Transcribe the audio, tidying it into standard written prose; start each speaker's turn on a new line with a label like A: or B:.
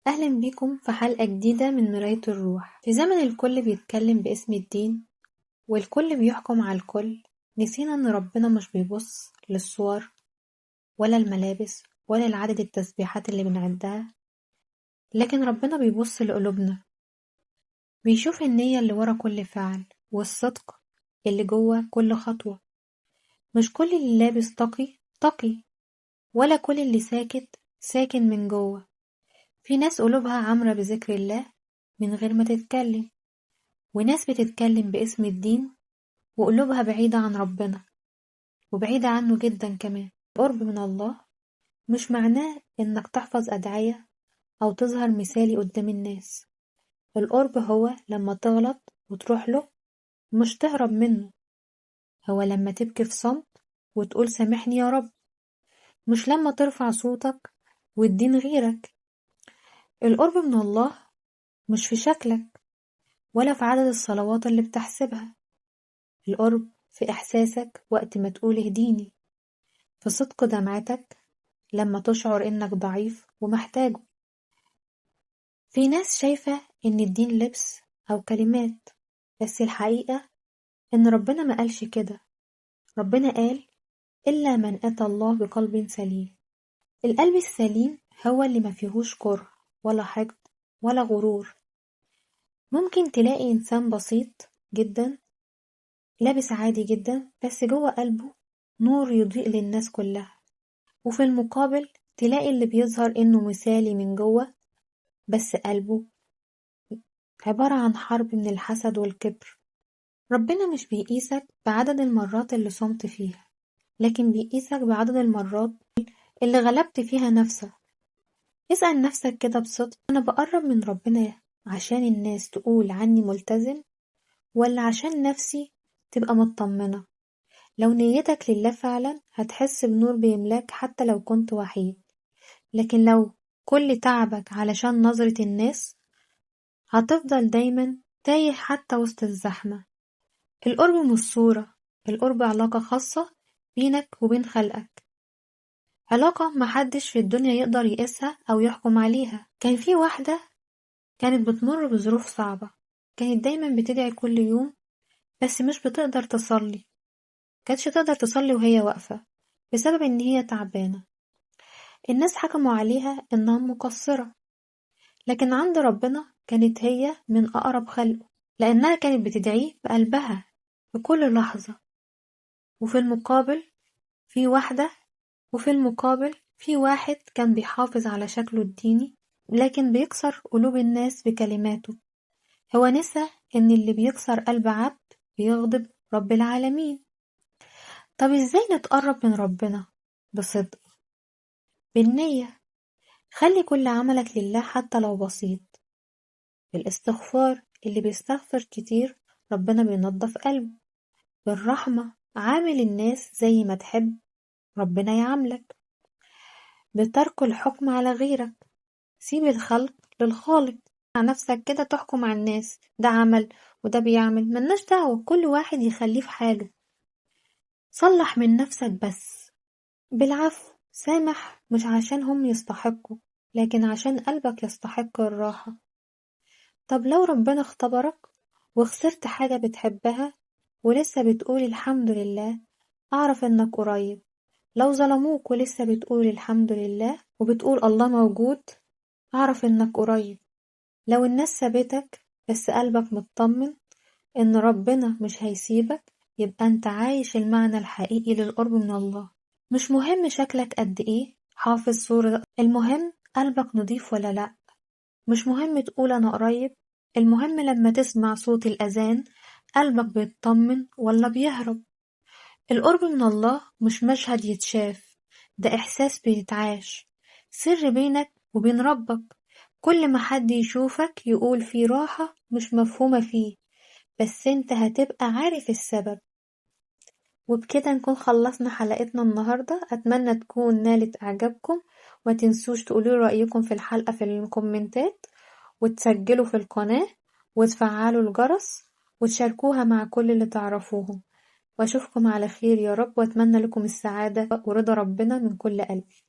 A: أهلا بيكم في حلقة جديدة من مراية الروح. في زمن الكل بيتكلم باسم الدين والكل بيحكم على الكل، نسينا إن ربنا مش بيبص للصور ولا الملابس ولا العدد التسبيحات اللي بنعدها، لكن ربنا بيبص لقلوبنا، بيشوف النية اللي ورا كل فعل والصدق اللي جوه كل خطوة. مش كل اللي لابس تقي ولا كل اللي ساكت ساكن من جوه. في ناس قلوبها عامرة بذكر الله من غير ما تتكلم، وناس بتتكلم باسم الدين وقلوبها بعيدة عن ربنا وبعيدة عنه جدا كمان. القرب من الله مش معناه إنك تحفظ أدعية أو تظهر مثالي قدام الناس. القرب هو لما تغلط وتروح له، مش تهرب منه. هو لما تبكي في صمت وتقول سامحني يا رب، مش لما ترفع صوتك والدين غيرك. القرب من الله مش في شكلك ولا في عدد الصلوات اللي بتحسبها. القرب في إحساسك وقت ما تقول اهديني، في صدق دمعتك لما تشعر إنك ضعيف ومحتاجه. في ناس شايفة إن الدين لبس أو كلمات، بس الحقيقة إن ربنا ما قالش كده. ربنا قال إلا من أتى الله بقلب سليم. القلب السليم هو اللي ما فيهوش كره ولا حقد ولا غرور. ممكن تلاقي إنسان بسيط جدا لابس عادي جدا، بس جوه قلبه نور يضيء للناس كلها. وفي المقابل تلاقي اللي بيظهر إنه مثالي من جوه، بس قلبه عبارة عن حرب من الحسد والكبر. ربنا مش بيقيسك بعدد المرات اللي صمت فيها، لكن بيقيسك بعدد المرات اللي غلبت فيها نفسك. اسأل نفسك كده بصدق، أنا بقرب من ربنا عشان الناس تقول عني ملتزم، ولا عشان نفسي تبقى مطمنة؟ لو نيتك لله فعلا هتحس بنور بيملاك حتى لو كنت وحيد. لكن لو كل تعبك علشان نظرة الناس، هتفضل دايما تايه حتى وسط الزحمة. القرب مش صورة، القرب علاقة خاصة بينك وبين خلقك. علاقة محدش في الدنيا يقدر يقيسها أو يحكم عليها. كان في واحدة كانت بتمر بظروف صعبة، كانت دايما بتدعي كل يوم، بس مش بتقدر تصلي. كانتش تقدر تصلي وهي واقفة بسبب إن هي تعبانة. الناس حكموا عليها إنها مقصرة، لكن عند ربنا كانت هي من أقرب خلقه، لأنها كانت بتدعيه بقلبها في كل لحظة. وفي المقابل في واحدة وفي المقابل في واحد كان بيحافظ على شكله الديني، لكن بيكسر قلوب الناس بكلماته. هو نسى إن اللي بيكسر قلب عبد بيغضب رب العالمين. طب إزاي نتقرب من ربنا؟ بصدق، بالنية. خلي كل عملك لله حتى لو بسيط. بالاستغفار، اللي بيستغفر كتير ربنا بينضف قلبه. بالرحمة، عامل الناس زي ما تحب ربنا يعاملك. بترك الحكم على غيرك، سيب الخلق للخالق. مع نفسك كده تحكم على الناس، ده عمل وده بيعمل، ملناش دعوة، كل واحد يخليه في حاله. صلح من نفسك بس. بالعفو، سامح مش عشان هم يستحقوا، لكن عشان قلبك يستحق الراحة. طب لو ربنا اختبرك وخسرت حاجة بتحبها ولسه بتقول الحمد لله، أعرف إنك قريب. لو ظلموك ولسه بتقول الحمد لله وبتقول الله موجود، أعرف إنك قريب. لو الناس سابتك بس قلبك مطمن إن ربنا مش هيسيبك، يبقى أنت عايش المعنى الحقيقي للقرب من الله. مش مهم شكلك قد إيه حافظ صورة، المهم قلبك نضيف ولا لأ. مش مهم تقول أنا قريب، المهم لما تسمع صوت الأذان قلبك بيطمن ولا بيهرب. القرب من الله مش مشهد يتشاف، ده إحساس بيتعاش، سر بينك وبين ربك. كل ما حد يشوفك يقول فيه راحة مش مفهومة فيه، بس انت هتبقى عارف السبب. وبكده نكون خلصنا حلقتنا النهاردة، أتمنى تكون نالت إعجابكم. ما تنسوش تقولوا رأيكم في الحلقة في الكومنتات، وتسجلوا في القناة، وتفعلوا الجرس، وتشاركوها مع كل اللي تعرفوهم. وأشوفكم على خير يا رب، وأتمنى لكم السعادة ورضا ربنا من كل قلبي.